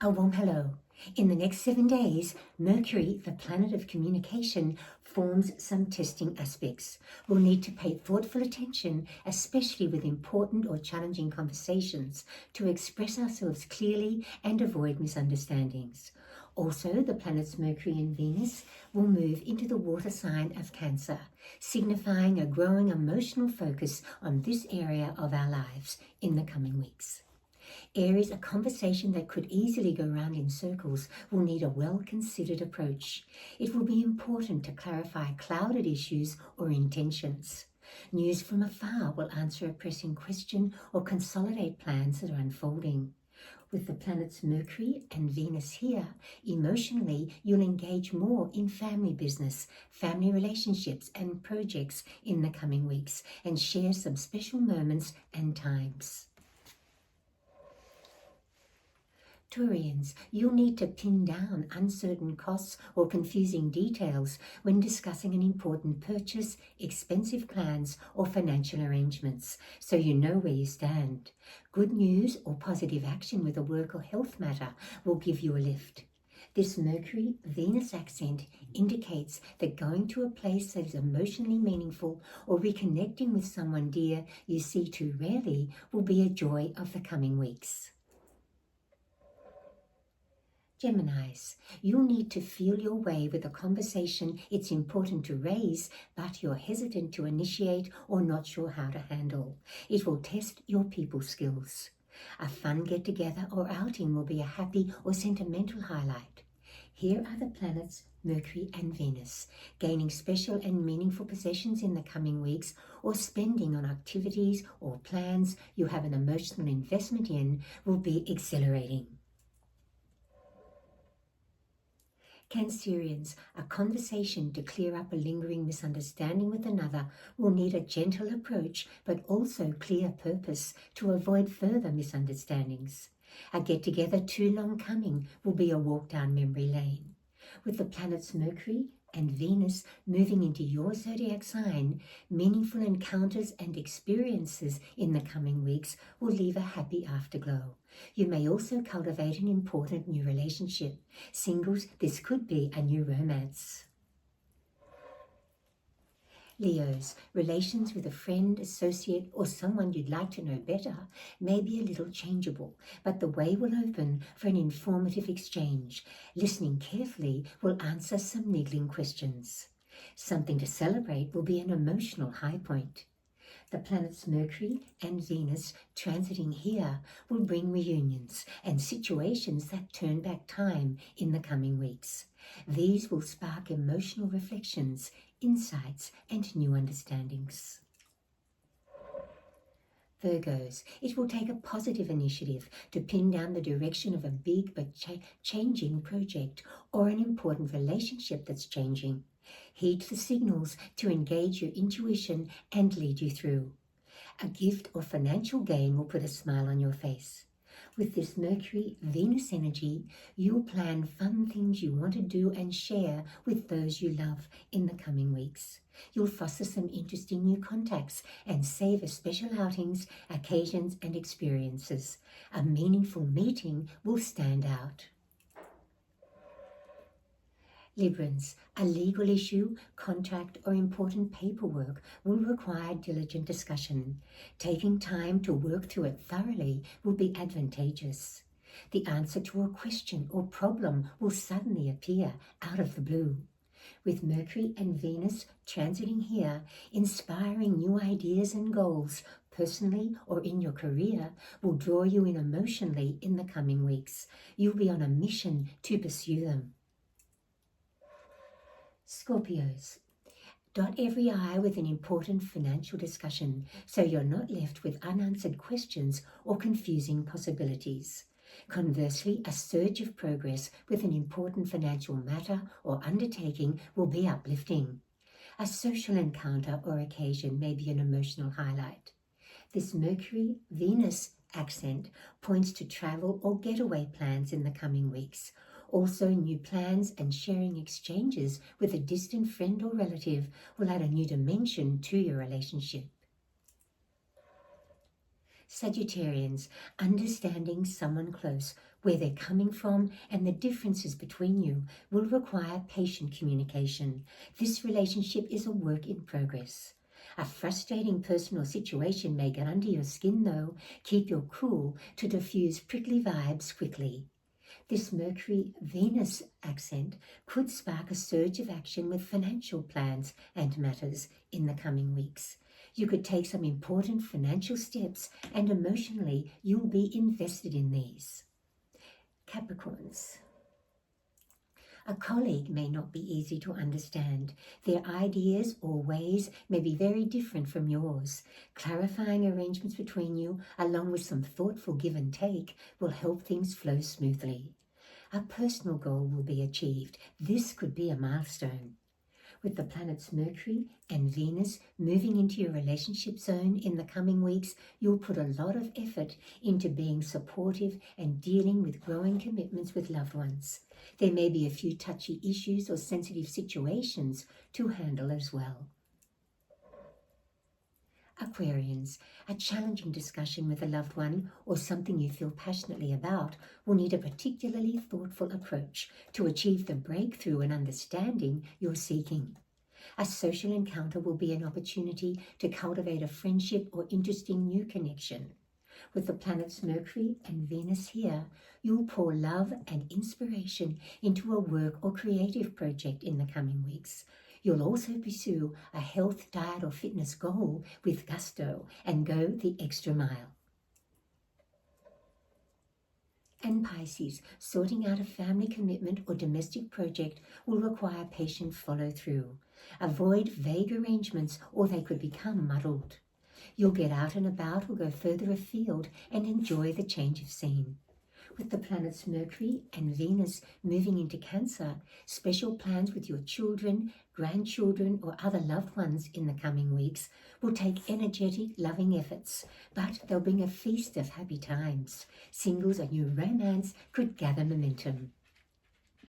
A warm hello. In the next 7 days, Mercury, the planet of communication, forms some testing aspects. We'll need to pay thoughtful attention, especially with important or challenging conversations, to express ourselves clearly and avoid misunderstandings. Also, the planets Mercury and Venus will move into the water sign of Cancer, signifying a growing emotional focus on this area of our lives in the coming weeks. Aries, a conversation that could easily go round in circles, will need a well-considered approach. It will be important to clarify clouded issues or intentions. News from afar will answer a pressing question or consolidate plans that are unfolding. With the planets Mercury and Venus here, emotionally, you'll engage more in family business, family relationships and projects in the coming weeks and share some special moments and times. Taurians, you'll need to pin down uncertain costs or confusing details when discussing an important purchase, expensive plans, or financial arrangements, so you know where you stand. Good news or positive action with a work or health matter will give you a lift. This Mercury-Venus accent indicates that going to a place that is emotionally meaningful or reconnecting with someone dear you see too rarely will be a joy of the coming weeks. Geminis, you'll need to feel your way with a conversation it's important to raise, but you're hesitant to initiate or not sure how to handle. It will test your people skills. A fun get-together or outing will be a happy or sentimental highlight. Here are the planets Mercury and Venus. Gaining special and meaningful possessions in the coming weeks or spending on activities or plans you have an emotional investment in will be exhilarating. Cancerians, a conversation to clear up a lingering misunderstanding with another will need a gentle approach but also clear purpose to avoid further misunderstandings. A get-together too long coming will be a walk down memory lane. With the planets Mercury and Venus moving into your zodiac sign, meaningful encounters and experiences in the coming weeks will leave a happy afterglow. You may also cultivate an important new relationship. Singles, this could be a new romance. Leos, relations with a friend, associate, or someone you'd like to know better may be a little changeable, but the way will open for an informative exchange. Listening carefully will answer some niggling questions. Something to celebrate will be an emotional high point. The planets Mercury and Venus transiting here will bring reunions and situations that turn back time in the coming weeks. These will spark emotional reflections, insights, and new understandings. Virgos, it will take a positive initiative to pin down the direction of a big but changing project or an important relationship that's changing. Heed the signals to engage your intuition and lead you through. A gift or financial gain will put a smile on your face. With this Mercury-Venus energy, you'll plan fun things you want to do and share with those you love in the coming weeks. You'll foster some interesting new contacts and savor special outings, occasions, and experiences. A meaningful meeting will stand out. Librans, a legal issue, contract, or important paperwork will require diligent discussion. Taking time to work through it thoroughly will be advantageous. The answer to a question or problem will suddenly appear out of the blue. With Mercury and Venus transiting here, inspiring new ideas and goals, personally or in your career, will draw you in emotionally in the coming weeks. You'll be on a mission to pursue them. Scorpios, dot every I with an important financial discussion so you're not left with unanswered questions or confusing possibilities. Conversely, a surge of progress with an important financial matter or undertaking will be uplifting. A social encounter or occasion may be an emotional highlight. This Mercury-Venus accent points to travel or getaway plans in the coming weeks. Also, new plans and sharing exchanges with a distant friend or relative will add a new dimension to your relationship. Sagittarians, understanding someone close, where they're coming from, and the differences between you will require patient communication. This relationship is a work in progress. A frustrating personal situation may get under your skin though. Keep your cool to diffuse prickly vibes quickly. This Mercury-Venus accent could spark a surge of action with financial plans and matters in the coming weeks. You could take some important financial steps, and emotionally you'll be invested in these. Capricorns. A colleague may not be easy to understand. Their ideas or ways may be very different from yours. Clarifying arrangements between you, along with some thoughtful give and take, will help things flow smoothly. A personal goal will be achieved. This could be a milestone. With the planets Mercury and Venus moving into your relationship zone in the coming weeks, you'll put a lot of effort into being supportive and dealing with growing commitments with loved ones. There may be a few touchy issues or sensitive situations to handle as well. Aquarians, a challenging discussion with a loved one or something you feel passionately about will need a particularly thoughtful approach to achieve the breakthrough and understanding you're seeking. A social encounter will be an opportunity to cultivate a friendship or interesting new connection. With the planets Mercury and Venus here, you'll pour love and inspiration into a work or creative project in the coming weeks. You'll also pursue a health, diet or fitness goal with gusto and go the extra mile. And Pisces, sorting out a family commitment or domestic project will require patient follow-through. Avoid vague arrangements or they could become muddled. You'll get out and about or go further afield and enjoy the change of scene. With the planets Mercury and Venus moving into Cancer, special plans with your children, grandchildren or other loved ones in the coming weeks will take energetic, loving efforts, but they'll bring a feast of happy times. Singles or new romance could gather momentum.